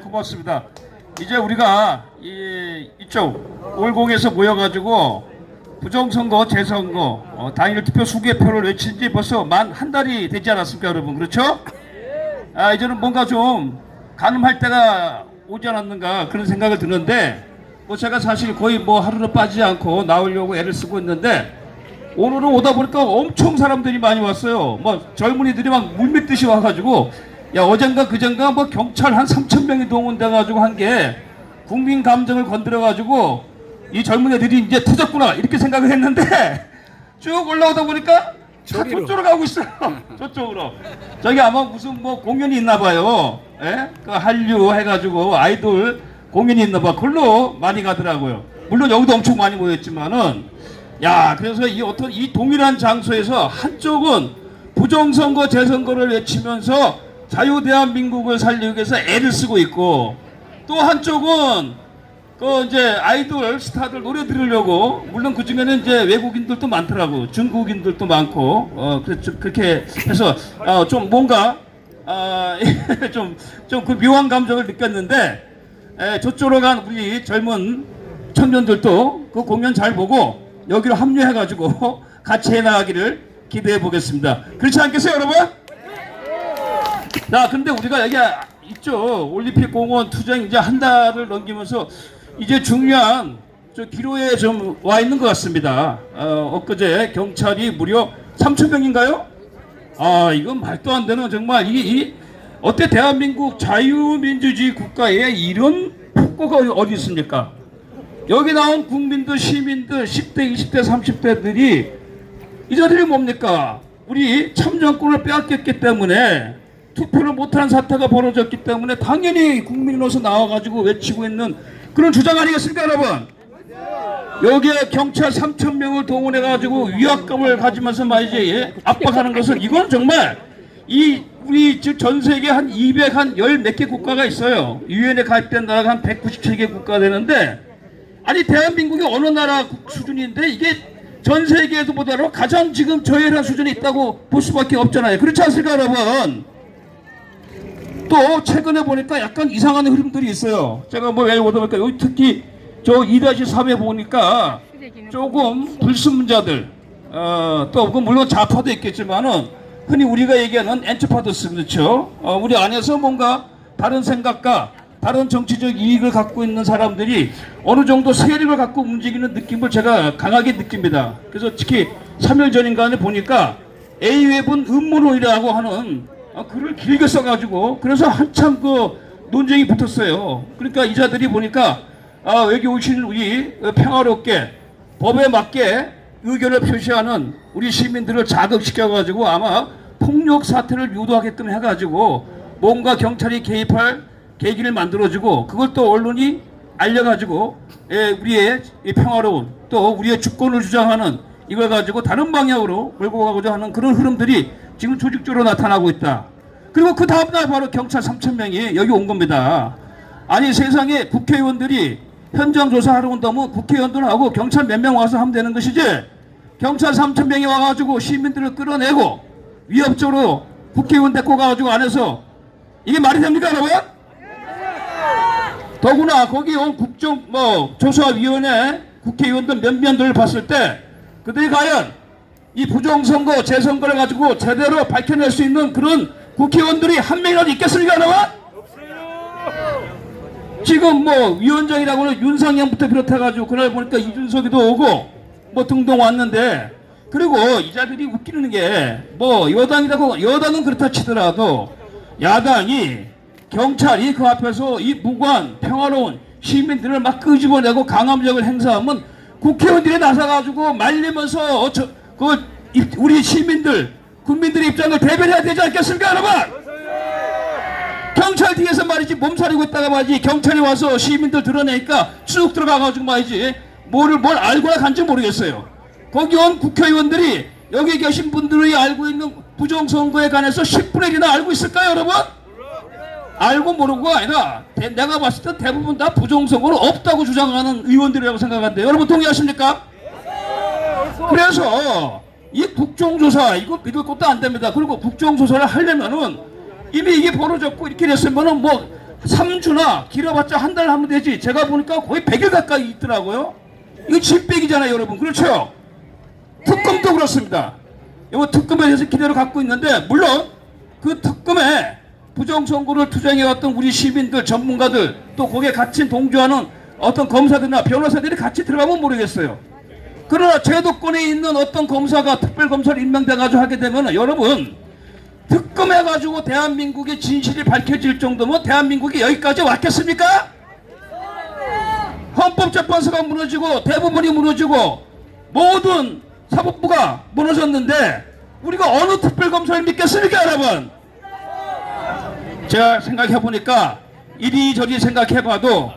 고맙습니다. 이제 우리가 이쪽 올공에서 모여가지고 부정선거, 재선거, 당일 투표 수개표를 외친 지 벌써 만 한 달이 되지 않았습니까, 여러분? 그렇죠? 이제는 뭔가 좀 가늠할 때가 오지 않았는가 그런 생각을 드는데, 제가 사실 거의 하루는 빠지지 않고 나오려고 애를 쓰고 있는데, 오늘은 오다 보니까 엄청 사람들이 많이 왔어요. 젊은이들이 막 물밀듯이 와가지고, 어젠가 그젠가 경찰 한 3,000명이 동원돼가지고 한 게 국민 감정을 건드려가지고 이 젊은이들이 이제 터졌구나 이렇게 생각을 했는데, 쭉 올라오다 보니까 저쪽으로 가고 있어요. 저쪽으로. 저기 아마 무슨 공연이 있나 봐요. 그 한류 해가지고 아이돌 공연이 있나 봐. 그걸로 많이 가더라고요. 물론 여기도 엄청 많이 모였지만은, 그래서 이 동일한 장소에서 한쪽은 부정선거 재선거를 외치면서 자유대한민국을 살리기 위해서 애를 쓰고 있고, 또 한쪽은 이제 아이돌 스타들 노래 들으려고, 물론 그 중에는 이제 외국인들도 많더라고. 중국인들도 많고, 그렇게 해서 좀 뭔가 좀 그 묘한 감정을 느꼈는데, 저쪽으로 간 우리 젊은 청년들도 그 공연 잘 보고 여기로 합류해가지고 같이 해나가기를 기대해 보겠습니다. 그렇지 않겠어요, 여러분? 근데 우리가 여기 있죠. 올림픽 공원 투쟁 이제 한 달을 넘기면서 이제 중요한 기로에 좀 와 있는 것 같습니다. 엊그제 경찰이 무려 3,000명인가요? 이건 말도 안 되는, 정말 어때 대한민국 자유민주주의 국가에 이런 폭거가 어디 있습니까? 여기 나온 국민들, 시민들, 10대, 20대, 30대들이 이자들이 뭡니까? 우리 참정권을 빼앗겼기 때문에, 투표를 못하는 사태가 벌어졌기 때문에 당연히 국민으로서 나와가지고 외치고 있는 그런 주장 아니겠습니까, 여러분? 여기에 경찰 3,000명을 동원해가지고 위압감을 가지면서 말이지 압박하는 것은, 이건 정말 우리 전 세계 한 200한 몇 개 국가가 있어요. 유엔에 가입된 나라가 한 197개 국가가 되는데, 아니 대한민국이 어느 나라 수준인데 이게 전 세계에서보다도 가장 지금 저열한 수준이 있다고 볼 수밖에 없잖아요. 그렇지 않습니까, 여러분? 또 최근에 보니까 약간 이상한 흐름들이 있어요. 제가 왜 오다 보니까 여기 특히 저 2-3에 보니까 조금 불순문자들, 또 물론 좌파도 있겠지만은 흔히 우리가 얘기하는 엔초파더스, 그렇죠? 우리 안에서 뭔가 다른 생각과 다른 정치적 이익을 갖고 있는 사람들이 어느 정도 세력을 갖고 움직이는 느낌을 제가 강하게 느낍니다. 그래서 특히 3일 전인가에 보니까 A웹은 음모론이라고 하는 글을 길게 써가지고, 그래서 한참 논쟁이 붙었어요. 그러니까 이자들이 보니까 여기 오신 우리 평화롭게 법에 맞게 의견을 표시하는 우리 시민들을 자극시켜가지고 아마 폭력 사태를 유도하게끔 해가지고 뭔가 경찰이 개입할 계기를 만들어주고, 그걸 또 언론이 알려가지고 우리의 평화로운, 또 우리의 주권을 주장하는 이걸 가지고 다른 방향으로 몰고 가고자 하는 그런 흐름들이 지금 조직적으로 나타나고 있다. 그리고 그 다음날 바로 경찰 3,000명이 여기 온 겁니다. 아니 세상에 국회의원들이 현장 조사하러 온다면 국회의원들하고 경찰 몇 명 와서 하면 되는 것이지, 경찰 3,000명이 와가지고 시민들을 끌어내고 위협적으로 국회의원 데리고 가가지고 안에서, 이게 말이 됩니까, 여러분? 더구나 거기 온 조사위원회 국회의원들 몇 명들을 봤을 때 그들이 과연 이 부정선거, 재선거를 가지고 제대로 밝혀낼 수 있는 그런 국회의원들이 한 명이라도 있겠습니까, 여러분? 지금 위원장이라고는 윤상현부터 비롯해가지고 그날 보니까 이준석이도 오고 등등 왔는데, 그리고 이자들이 웃기는 게 여당은 그렇다 치더라도 야당이, 경찰이 그 앞에서 이 무관 평화로운 시민들을 막 끄집어내고 강압력을 행사하면 국회의원들이 나서가지고 말리면서 우리 시민들, 국민들의 입장을 대변해야 되지 않겠습니까, 여러분? 경찰 뒤에서 말이지 몸살이고 있다가 말이지 경찰이 와서 시민들 드러내니까 쭉 들어가가지고 말이지 뭘 알고나 간지 모르겠어요. 거기 온 국회의원들이 여기 계신 분들이 알고 있는 부정선거에 관해서 10분의 1이나 알고 있을까요, 여러분? 알고 모르고가 아니라 내가 봤을 때 대부분 다 부정선거는 없다고 주장하는 의원들이라고 생각하는데, 여러분 동의하십니까? 그래서 이 국정조사 이거 믿을 것도 안 됩니다. 그리고 국정조사를 하려면은 이미 이게 벌어졌고 이렇게 됐으면은 3주나 길어봤자 한 달 하면 되지. 제가 보니까 거의 100일 가까이 있더라고요. 이거 진백이잖아요, 여러분. 그렇죠? 특검도 그렇습니다. 이거 특검에 대해서 기대를 갖고 있는데, 물론 그 특검에 부정선거를 투쟁해왔던 우리 시민들, 전문가들, 또 거기에 같이 동조하는 어떤 검사들이나 변호사들이 같이 들어가면 모르겠어요. 그러나 제도권에 있는 어떤 검사가 특별검사를 임명돼가지고 하게 되면 여러분, 특검해가지고 대한민국의 진실이 밝혀질 정도면 대한민국이 여기까지 왔겠습니까? 헌법재판소가 무너지고 대법원이 무너지고 모든 사법부가 무너졌는데 우리가 어느 특별검사를 믿겠습니까, 여러분? 제가 생각해보니까 이리저리 생각해봐도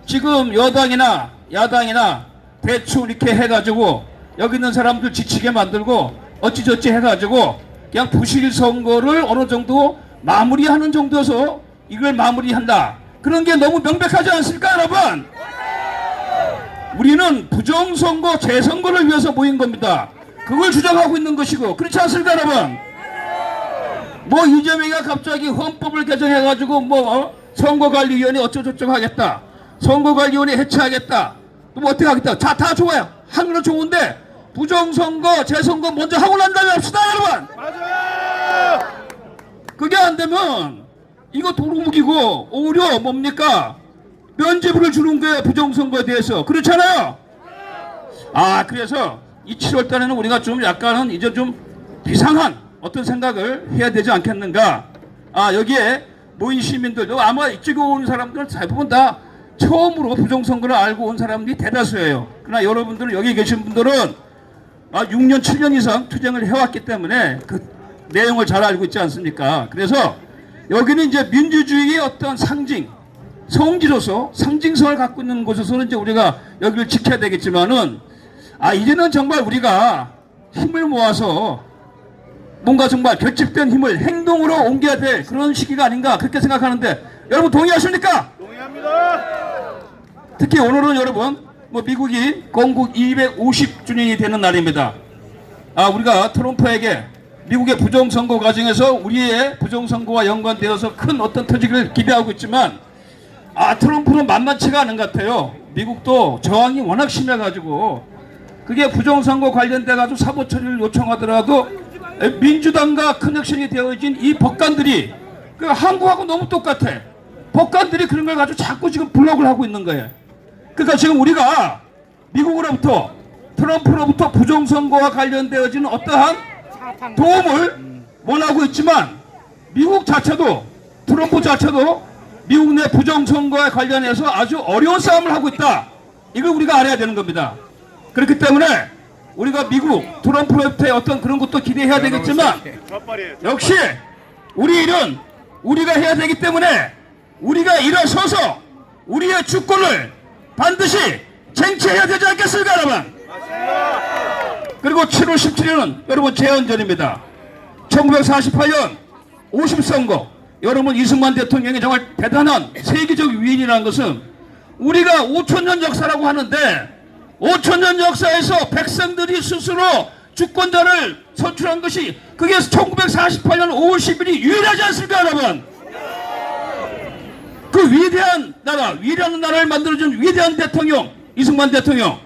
지금 여당이나 야당이나 대충 이렇게 해가지고 여기 있는 사람들 지치게 만들고 어찌저찌 해가지고 그냥 부실 선거를 어느 정도 마무리하는 정도에서 이걸 마무리한다. 그런 게 너무 명백하지 않습니까, 여러분? 우리는 부정선거, 재선거를 위해서 모인 겁니다. 그걸 주장하고 있는 것이고, 그렇지 않습니까, 여러분? 뭐 이재명이가 갑자기 헌법을 개정해가지고 선거관리위원회 어쩌고저쩌고 하겠다. 선거관리위원회 해체하겠다. 또 뭐 어떻게 하겠다. 자, 다 좋아요. 하는 건 좋은데 부정선거, 재선거 먼저 하고 난 다음에 합시다, 여러분. 맞아요. 그게 안 되면 이거 도루묵이고 오히려 뭡니까? 면죄부를 주는 거예요, 부정선거에 대해서. 그렇잖아요. 그래서 이 7월 달에는 우리가 좀 약간은 이제 좀 비상한 어떤 생각을 해야 되지 않겠는가. 여기에 모인 시민들도 아마 이쪽에 온 사람들은 대부분 다 처음으로 부정선거를 알고 온 사람들이 대다수예요. 그러나 여러분들은 여기 계신 분들은 6년, 7년 이상 투쟁을 해왔기 때문에 그 내용을 잘 알고 있지 않습니까? 그래서 여기는 이제 민주주의의 어떤 상징, 성지로서 상징성을 갖고 있는 곳에서는 이제 우리가 여기를 지켜야 되겠지만은 이제는 정말 우리가 힘을 모아서 뭔가 정말 결집된 힘을 행동으로 옮겨야 될 그런 시기가 아닌가 그렇게 생각하는데 여러분 동의하십니까? 동의합니다. 특히 오늘은 여러분 미국이 건국 250주년이 되는 날입니다. 우리가 트럼프에게 미국의 부정선거 과정에서 우리의 부정선거와 연관되어서 큰 어떤 터지기를 기대하고 있지만 트럼프는 만만치가 않은 것 같아요. 미국도 저항이 워낙 심해가지고 그게 부정선거 관련돼 가지고 사법 처리를 요청하더라도 민주당과 커넥션이 되어진 이 법관들이 한국하고 너무 똑같아. 법관들이 그런 걸 가지고 자꾸 지금 블록을 하고 있는 거예요. 그러니까 지금 우리가 미국으로부터 트럼프로부터 부정선거와 관련되어지는 어떠한 도움을 원하고 있지만 미국 자체도 트럼프 자체도 미국 내 부정선거에 관련해서 아주 어려운 싸움을 하고 있다. 이걸 우리가 알아야 되는 겁니다. 그렇기 때문에 우리가 미국 트럼프로부터의 어떤 그런 것도 기대해야 되겠지만 역시 우리 일은 우리가 해야 되기 때문에 우리가 일어서서 우리의 주권을 반드시 쟁취해야 되지 않겠습니까, 여러분? 그리고 7월 17일은 여러분 재헌절입니다. 1948년 50선거 여러분 이승만 대통령이 정말 대단한 세계적 위인이라는 것은 우리가 5천년 역사라고 하는데 5천년 역사에서 백성들이 스스로 주권자를 선출한 것이 그게 1948년 5월 10일이 유일하지 않습니까, 여러분? 그 위대한 나라, 위대한 나라를 만들어준 위대한 대통령 이승만 대통령.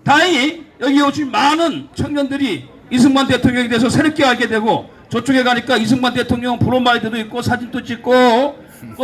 다행히 여기 오신 많은 청년들이 이승만 대통령에 대해서 새롭게 알게 되고 저쪽에 가니까 이승만 대통령 브로마이드도 있고 사진도 찍고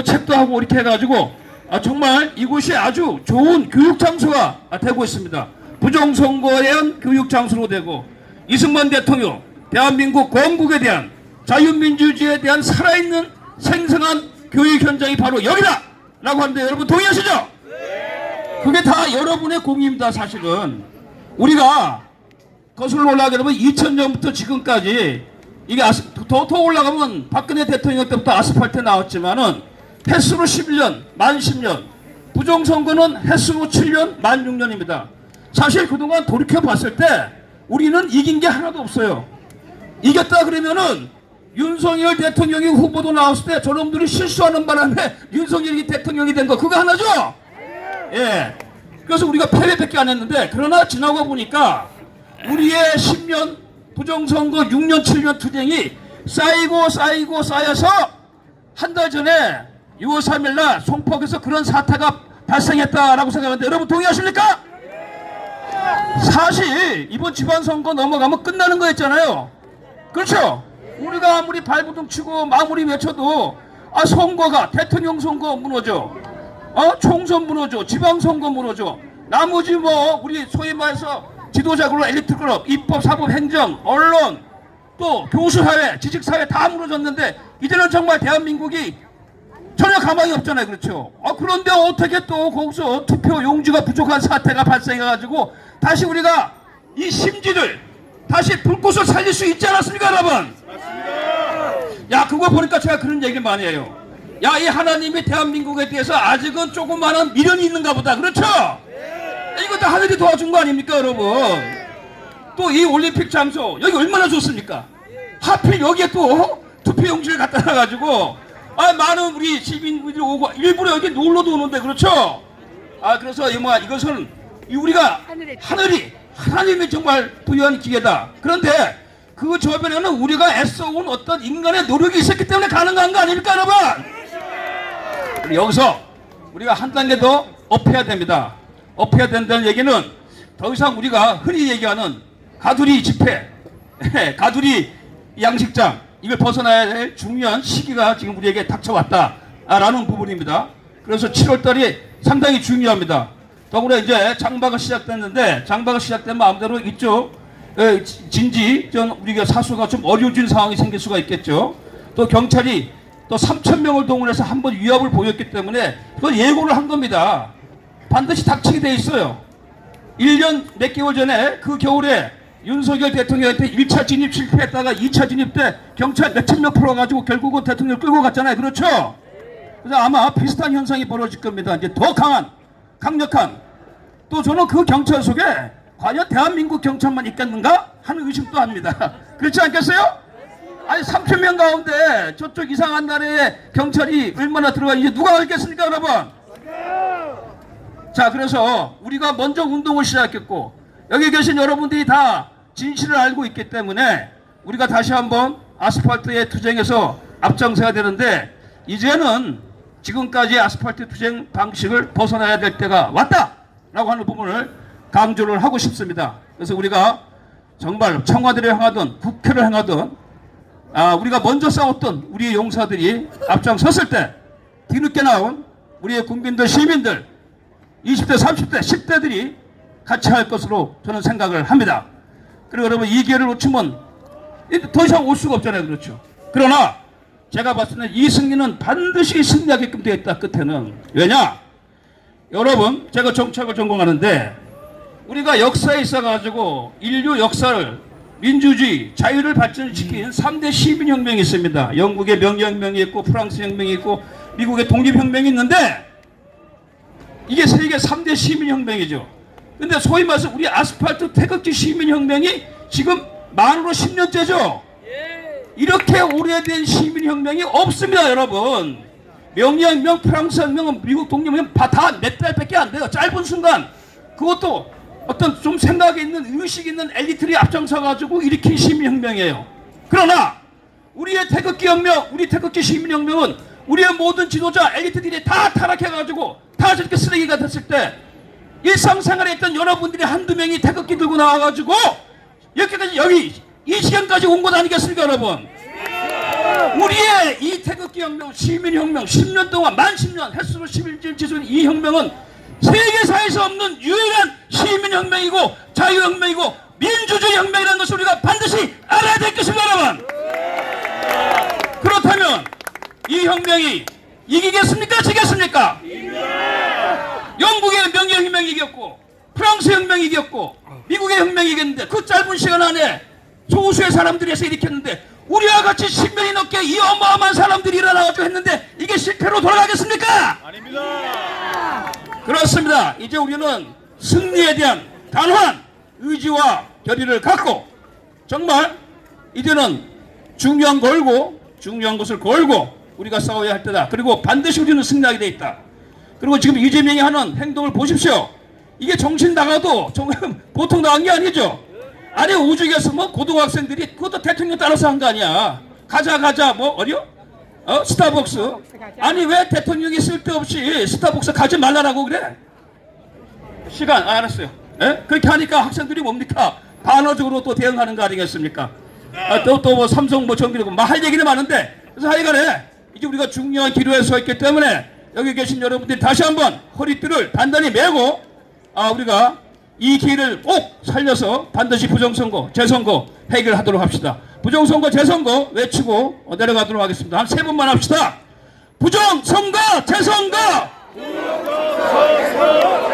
책도 하고 이렇게 해가지고 정말 이곳이 아주 좋은 교육 장소가 되고 있습니다. 부정선거에 대한 교육 장소로 되고 이승만 대통령 대한민국 건국에 대한 자유민주주의에 대한 살아있는 생생한 교육 현장이 바로 여기다! 라고 하는데 여러분 동의하시죠? 그게 다 여러분의 공입니다. 사실은 우리가 거슬러 올라가게 되면 2000년부터 지금까지 이게 더 올라가면 박근혜 대통령 때부터 아스팔트 나왔지만은 횟수로 11년, 만 10년, 부정선거는 횟수로 7년, 만 6년입니다. 사실 그동안 돌이켜봤을 때 우리는 이긴 게 하나도 없어요. 이겼다 그러면은 윤석열 대통령이 후보도 나왔을 때 저놈들이 실수하는 바람에 윤석열이 대통령이 된 거 그거 하나죠? 예. 그래서 우리가 패배밖에 안 했는데 그러나 지나고 보니까 우리의 10년 부정선거 6년 7년 투쟁이 쌓이고 쌓여서 한 달 전에 6월 3일 날 송파구에서 그런 사태가 발생했다라고 생각하는데 여러분 동의하십니까? 사실 이번 지방선거 넘어가면 끝나는 거였잖아요. 그렇죠? 우리가 아무리 발부둥 치고 마무리 외쳐도 선거가 대통령 선거 무너져, 총선 무너져, 지방선거 무너져, 나머지 뭐 우리 소위 말해서 지도자그룹, 엘리트 그룹, 입법, 사법, 행정, 언론, 또 교수사회, 지식사회 다 무너졌는데 이제는 정말 대한민국이 전혀 가망이 없잖아요. 그렇죠? 그런데 어떻게 또 거기서 투표 용지가 부족한 사태가 발생해가지고 다시 우리가 이 심지를 다시 불꽃을 살릴 수 있지 않았습니까, 여러분? 야, 그거 보니까 제가 그런 얘기를 많이 해요. 야, 이 하나님이 대한민국에 대해서 아직은 조그마한 미련이 있는가 보다. 그렇죠? 이거 다 하늘이 도와준 거 아닙니까, 여러분? 또 이 올림픽 장소 여기 얼마나 좋습니까? 하필 여기에 또 투표용지를 갖다 놔가지고 많은 우리 시민분들이 오고 일부러 여기 놀러도 오는데, 그렇죠? 그래서 이것은 우리가 하나님이 정말 부여한 기회다. 그런데 그 저변에는 우리가 애써온 어떤 인간의 노력이 있었기 때문에 가능한 거 아닙니까, 여러분? 여기서 우리가 한 단계 더 업해야 됩니다. 업해야 된다는 얘기는 더 이상 우리가 흔히 얘기하는 가두리 집회, 가두리 양식장, 이걸 벗어나야 할 중요한 시기가 지금 우리에게 닥쳐왔다라는 부분입니다. 그래서 7월달이 상당히 중요합니다. 더구나 이제 장마가 시작됐는데, 장마가 시작되면 마음대로 이쪽 진지 우리가 사수가 좀 어려워진 상황이 생길 수가 있겠죠. 또 경찰이 또 3,000명을 동원해서 한번 위협을 보였기 때문에 그걸 예고를 한 겁니다. 반드시 닥치게 돼 있어요. 1년 몇 개월 전에 그 겨울에 윤석열 대통령한테 1차 진입 실패했다가 2차 진입 때 경찰 몇천 명 풀어가지고 결국은 대통령 끌고 갔잖아요. 그렇죠? 그래서 아마 비슷한 현상이 벌어질 겁니다. 이제 더 강력한, 또 저는 그 경찰 속에 과연 대한민국 경찰만 있겠는가 하는 의심도 합니다. 그렇지 않겠어요? 아니 3,000명 가운데 저쪽 이상한 나라에 경찰이 얼마나 들어가 이제 누가 알겠습니까, 여러분? 자, 그래서 우리가 먼저 운동을 시작했고 여기 계신 여러분들이 다 진실을 알고 있기 때문에 우리가 다시 한번 아스팔트에 투쟁해서 앞장서야 되는데, 이제는 지금까지 아스팔트 투쟁 방식을 벗어나야 될 때가 왔다라고 하는 부분을 강조를 하고 싶습니다. 그래서 우리가 정말 청와대를 향하든 국회를 향하든 우리가 먼저 싸웠던 우리의 용사들이 앞장섰을 때 뒤늦게 나온 우리의 국민들, 시민들 20대, 30대, 10대들이 같이 할 것으로 저는 생각을 합니다. 그리고 여러분, 이 기회를 놓치면 더 이상 올 수가 없잖아요. 그렇죠? 그러나 제가 봤을 때는 이 승리는 반드시 승리하게끔 되어 있다, 끝에는. 왜냐? 여러분, 제가 정치학을 전공하는데 우리가 역사에 있어가지고 인류 역사를, 민주주의, 자유를 발전시킨 3대 시민혁명이 있습니다. 영국의 명예혁명이 있고 프랑스 혁명이 있고 미국의 독립혁명이 있는데 이게 세계 3대 시민혁명이죠. 근데 소위 말해서 우리 아스팔트 태극기 시민혁명이 지금 만으로 10년째죠. 이렇게 오래된 시민혁명이 없습니다, 여러분. 명예혁명, 프랑스 혁명, 미국 독립혁명 다 몇 달밖에 안 돼요. 짧은 순간. 그것도 어떤 좀 생각이 있는, 의식 있는 엘리트들이 앞장서가지고 일으킨 시민혁명이에요. 그러나 우리의 태극기 혁명, 우리 태극기 시민혁명은 우리의 모든 지도자 엘리트들이 다 타락해가지고 다 저렇게 쓰레기가 됐을 때 일상생활에 있던 여러분들이 한두 명이 태극기 들고 나와가지고 이렇게까지 여기 이 시간까지 온 것 아니겠습니까, 여러분? 우리의 이 태극기 혁명, 시민혁명 10년 동안, 만 10년 횟수로 11년 지속된 이 혁명은 세계사에서 없는 유일한 시민혁명이고 자유혁명이고 민주주의 혁명이라는 것을 우리가 반드시 알아야 될 것입니다, 여러분. 그렇다면 이 혁명이 이기겠습니까, 지겠습니까? 영국의 명예혁명이 이겼고 프랑스 혁명이 이겼고 미국의 혁명이 이겼는데 그 짧은 시간 안에 소수의 사람들이 해서 일으켰는데 우리와 같이 10년이 넘게 이 어마어마한 사람들이 일어나가지고 했는데 이게 실패로 돌아가겠습니까? 아닙니다. 그렇습니다. 이제 우리는 승리에 대한 단호한 의지와 결의를 갖고 정말 이제는 중요한 것을 걸고 우리가 싸워야 할 때다. 그리고 반드시 우리는 승리하게 돼 있다. 그리고 지금 이재명이 하는 행동을 보십시오. 이게 정신 나가도 정말 보통 나간 게 아니죠. 아니 우주에서 뭐 고등학생들이 그것도 대통령 따라서 한 거 아니야. 가자 뭐 어려? 스타벅스. 아니 왜 대통령이 쓸데없이 스타벅스 가지 말라라고 그래? 시간 알았어요. 예? 그렇게 하니까 학생들이 뭡니까? 반어적으로 또 대응하는 거 아니겠습니까? 또 뭐 삼성 뭐 전기되고 막 할 얘기는 많은데, 그래서 하여간에 이제 우리가 중요한 기로에 서 있기 때문에 여기 계신 여러분들이 다시 한번 허리띠를 단단히 메고 우리가 이 기회를 꼭 살려서 반드시 부정선거, 재선거 해결하도록 합시다. 부정선거, 재선거 외치고 내려가도록 하겠습니다. 한 3번만 합시다. 부정선거, 재선거! 부정선거,